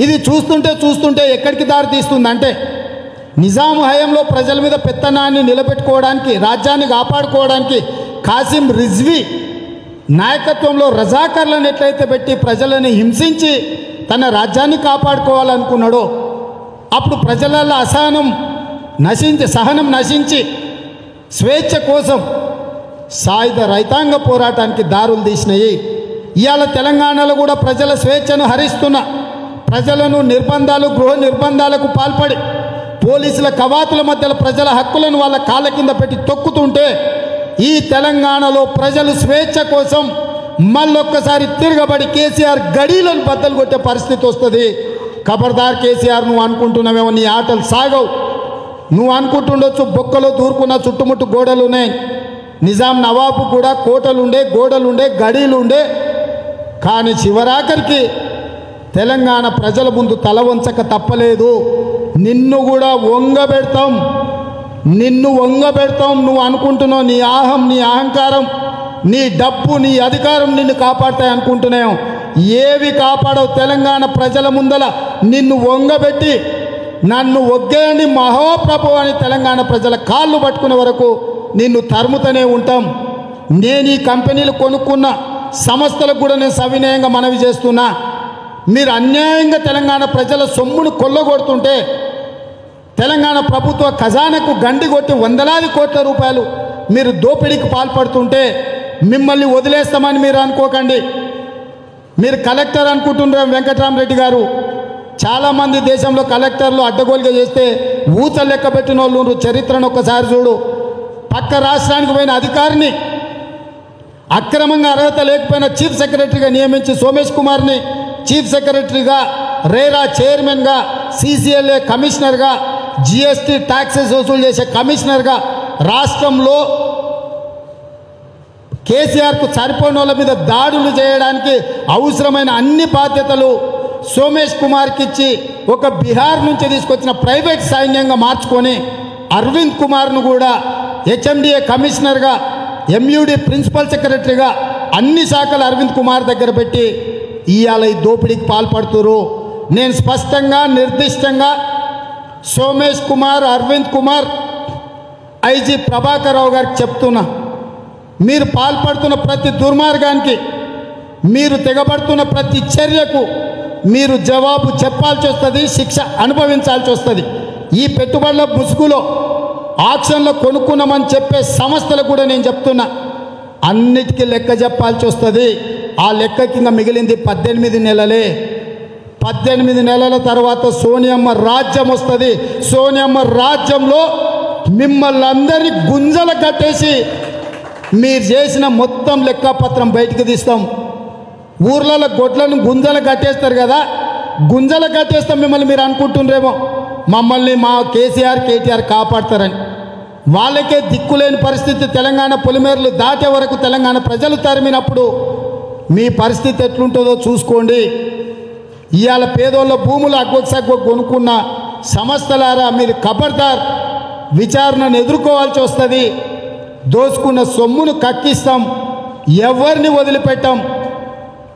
ఇది చూస్తుంటే ఎక్కడికి దారి తీస్తుందంటే నిజాం హయాంలో ప్రజల మీద పెత్తనాన్ని నిలబెట్టుకోవడానికి, రాజ్యాన్ని కాపాడుకోవడానికి కాసిం రిజ్వీ నాయకత్వంలో రజాకర్లను ఎట్లయితే పెట్టి ప్రజలను హింసించి తన రాజ్యాన్ని కాపాడుకోవాలనుకున్నాడో, అప్పుడు ప్రజలలో సహనం నశించి స్వేచ్ఛ కోసం సాయుధ రైతాంగ పోరాటానికి దారులు తీసినాయి. ఇవాళ తెలంగాణలో కూడా ప్రజల స్వేచ్ఛను హరిస్తున్న ప్రజలను గృహ నిర్బంధాలకు పాల్పడి పోలీసుల కవాతుల మధ్యలో ప్రజల హక్కులను వాళ్ళ కాళ్ళ కింద పెట్టి తొక్కుతుంటే ఈ తెలంగాణలో ప్రజలు స్వేచ్ఛ కోసం మళ్ళొక్కసారి తిరగబడి కేసీఆర్ గడీలను బద్దలు కొట్టే పరిస్థితి వస్తుంది. ఖబర్దార్ కేసీఆర్, నువ్వు అనుకుంటున్నావేమో నీ ఆటలు సాగవు. నువ్వు అనుకుంటుండొచ్చు బొక్కలో దూరుకున్న చుట్టుముట్టు గోడలున్నాయి. నిజాం నవాబు కూడా కోటలుండే, గోడలుండే, గడీలుండే. కానీ చివరాఖరికి తెలంగాణ ప్రజల ముందు తల వంచక తప్పలేదు. నిన్ను కూడా వంగబెడతాం. నువ్వు అనుకుంటున్నావు నీ నీ అహంకారం, నీ డబ్బు, నీ అధికారం నిన్ను కాపాడతాయి అనుకుంటున్నావు. ఏవి కాపాడవు. తెలంగాణ ప్రజల ముందల నిన్ను వంగబెట్టి నన్ను ఒగ్గేయండి మహోప్రభు అని తెలంగాణ ప్రజల కాళ్ళు పట్టుకునే వరకు నిన్ను తరుముతూనే ఉంటాం. నేను ఈ కంపెనీలు కొనుక్కున్న సంస్థలకు కూడా నేను సవినయంగా మనవి చేస్తున్నా. మీరు అన్యాయంగా తెలంగాణ ప్రజల సొమ్మును కొల్లగొడుతుంటే, తెలంగాణ ప్రభుత్వ ఖజానాకు గండి కొట్టి వందలాది కోట్ల రూపాయలు మీరు దోపిడీకి పాల్పడుతుంటే మిమ్మల్ని వదిలేస్తామని మీరు అనుకోకండి. మీరు కలెక్టర్ అనుకుంటున్నారు వెంకటరామరెడ్డి గారు. చాలామంది దేశంలో కలెక్టర్లు అడ్డగోలుగా చేస్తే ఊచలు లెక్క పెట్టిన వాళ్ళు చరిత్రను ఒక్కసారి చూడు. పక్క రాష్ట్రానికి పోయిన అధికారిని అక్రమంగా అర్హత లేకపోయినా చీఫ్ సెక్రటరీగా నియమించి సోమేష్ కుమార్ని చీఫ్ సెక్రటరీగా, రేరా చైర్మన్గా, CCLA కమిషనర్గా, GST ట్యాక్సెస్ వసూలు చేసే కమిషనర్గా రాష్ట్రంలో కేసీఆర్కు సరిపోయిన వాళ్ళ మీద దాడులు చేయడానికి అవసరమైన అన్ని బాధ్యతలు సోమేష్ కుమార్కి ఇచ్చి ఒక బీహార్ నుంచి తీసుకొచ్చిన ప్రైవేట్ సైన్యంగా మార్చుకొని అరవింద్ కుమార్ను కూడా HMDA కమిషనర్గా, MUD ప్రిన్సిపల్ సెక్రటరీగా అన్ని శాఖలు అరవింద్ కుమార్ దగ్గర పెట్టి ఇవాళ ఈ దోపిడీకి పాల్పడుతున్నారు. నేను స్పష్టంగా నిర్దిష్టంగా సోమేష్ కుమార్, అరవింద్ కుమార్, IG ప్రభాకర్ రావు గారికి చెప్తున్నా, మీరు పాల్పడుతున్న ప్రతి దుర్మార్గానికి, మీరు తెగబడుతున్న ప్రతి చర్యకు మీరు జవాబు చెప్పాల్సి వస్తుంది, శిక్ష అనుభవించాల్సి వస్తుంది. ఈ పెట్టుబడుల ముసుగులో ఆక్షన్లో కొనుక్కున్నామని చెప్పే సంస్థలకు కూడా నేను చెప్తున్నా, అన్నిటికీ లెక్క చెప్పాల్సి వస్తుంది. ఆ లెక్క కింద మిగిలింది 18 నెలలే. 18 నెలల తర్వాత సోనియమ్మ రాజ్యం వస్తుంది. సోనియమ్మ రాజ్యంలో మిమ్మల్ని అందరినీ గుంజల కట్టేసి మీరు చేసిన మొత్తం లెక్కపత్రం బయటికి తీస్తాం. ఊర్లలో గొడ్లను గుంజలు కట్టేస్తారు కదా, గుంజలు కట్టేస్తాం మిమ్మల్ని. మీరు అనుకుంటుండ్రేమో మమ్మల్ని మా కేసీఆర్, KTR కాపాడతారని. వాళ్ళకే దిక్కులేని పరిస్థితి. తెలంగాణ పొలిమేరలు దాటే వరకు తెలంగాణ ప్రజలు తరిమినప్పుడు మీ పరిస్థితి ఎట్లుంటుందో చూసుకోండి. ఇవాళ పేదోళ్ళ భూములు అగ్గొక్క కొనుక్కున్న సంస్థలారా, మీరు ఖబర్దార్, విచారణను ఎదుర్కోవాల్సి వస్తుంది. దోసుకున్న సొమ్మును కక్కిస్తాం, ఎవరిని వదిలిపెట్టాం.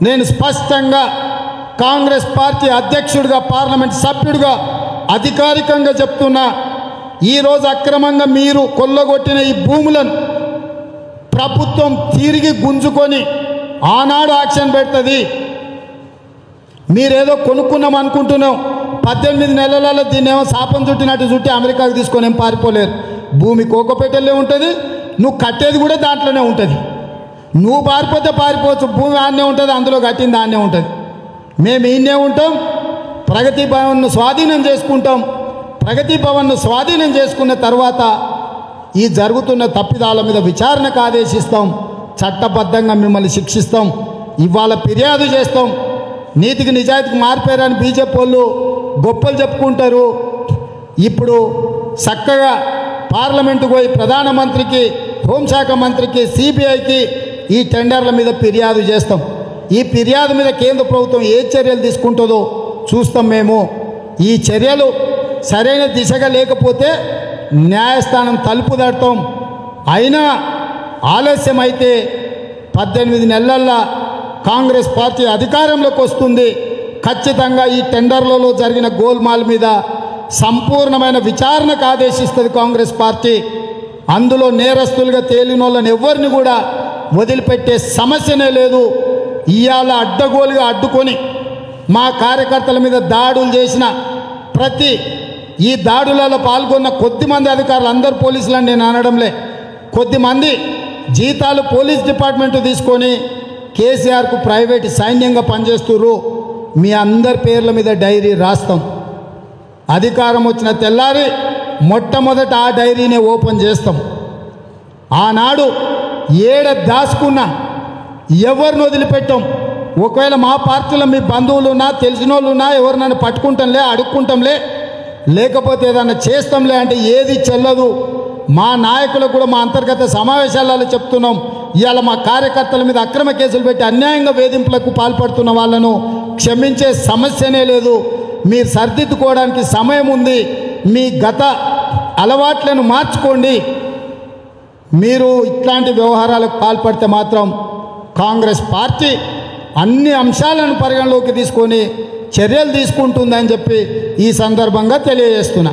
నేను స్పష్టంగా కాంగ్రెస్ పార్టీ అధ్యక్షుడిగా, పార్లమెంట్ సభ్యుడిగా అధికారికంగా చెప్తున్నా, ఈరోజు అక్రమంగా మీరు కొల్లగొట్టిన ఈ భూములను ప్రభుత్వం తిరిగి గుంజుకొని ఆనాడు యాక్షన్ పెడుతుంది. మీరేదో కొనుక్కున్నాం అనుకుంటున్నాం. 18 నెలలలో దీన్నేమో శాపం చుట్టినట్టు చుట్టి అమెరికాకు తీసుకొని ఏం పారిపోలేరు. భూమి కోకపేటలే ఉంటుంది, నువ్వు కట్టేది కూడా దాంట్లోనే ఉంటుంది. నువ్వు పారిపోతే పారిపోవచ్చు, భూమి ఆడనే ఉంటుంది, అందులో కట్టింది ఆడనే ఉంటుంది. మేము ఈయనే ఉంటాం, ప్రగతి భవన్ను స్వాధీనం చేసుకుంటాం. ప్రగతి భవన్ను స్వాధీనం చేసుకున్న తర్వాత ఈ జరుగుతున్న తప్పిదాల మీద విచారణకు ఆదేశిస్తాం, చట్టబద్ధంగా మిమ్మల్ని శిక్షిస్తాం. ఇవాళ ఫిర్యాదు చేస్తాం. నీతికి నిజాయితీకి మారిపోయారని బీజేపీ వాళ్ళు గొప్పలు చెప్పుకుంటారు. ఇప్పుడు చక్కగా పార్లమెంటుకు పోయి ప్రధానమంత్రికి, హోంశాఖ మంత్రికి, CBIకి ఈ టెండర్ల మీద ఫిర్యాదు చేస్తాం. ఈ ఫిర్యాదు మీద కేంద్ర ప్రభుత్వం ఏ చర్యలు తీసుకుంటుందో చూస్తాం. మేము ఈ చర్యలు సరైన దిశగా లేకపోతే న్యాయస్థానం తలుపు తడతాం. అయినా ఆలస్యం అయితే 18 నెలల్లో కాంగ్రెస్ పార్టీ అధికారంలోకి వస్తుంది. ఖచ్చితంగా ఈ టెండర్లలో జరిగిన గోల్మాల్ మీద సంపూర్ణమైన విచారణకు ఆదేశిస్తుంది కాంగ్రెస్ పార్టీ. అందులో నేరస్తులుగా తేలిన వాళ్ళని ఎవరిని కూడా వదిలిపెట్టే సమస్యనే లేదు. ఇవాళ అడ్డగోలుగా అడ్డుకొని మా కార్యకర్తల మీద దాడులు చేసిన ఈ దాడులలో పాల్గొన్న కొద్దిమంది అధికారులు, అందరు పోలీసులని నేను అనడంలే, కొద్దిమంది జీతాలు పోలీస్ డిపార్ట్మెంట్ తీసుకొని కేసీఆర్కు ప్రైవేట్ సైన్యంగా పనిచేస్తున్నారు. మీ అందరి పేర్ల మీద డైరీ రాస్తాం. అధికారం వచ్చిన తెల్లారి మొట్టమొదట ఆ డైరీనే ఓపెన్ చేస్తాం. ఆనాడు ఏడ దాచుకున్న ఎవరిని వదిలిపెట్టాం. ఒకవేళ మా పార్టీలో మీ బంధువులున్నా తెలిసిన వాళ్ళున్నా ఎవరు నన్ను పట్టుకుంటాంలే, అడుక్కుంటాంలే, లేకపోతే ఏదన్నా చేస్తాంలే అంటే ఏది చెల్లదు. మా నాయకులకు కూడా మా అంతర్గత సమావేశాలలో చెప్తున్నాం. ఇవాళ మా కార్యకర్తల మీద అక్రమ కేసులు పెట్టి అన్యాయంగా వేధింపులకు పాల్పడుతున్న వాళ్ళను క్షమించే సమస్యనే లేదు. మీరు సర్దిద్దుకోవడానికి సమయం ఉంది. మీ గత అలవాట్లను మార్చుకోండి. మీరు ఇట్లాంటి వ్యవహారాలకు పాల్పడితే మాత్రం కాంగ్రెస్ పార్టీ అన్ని అంశాలను పరిగణలోకి తీసుకొని చర్యలు తీసుకుంటుందని చెప్పి ఈ సందర్భంగా తెలియజేస్తున్నా.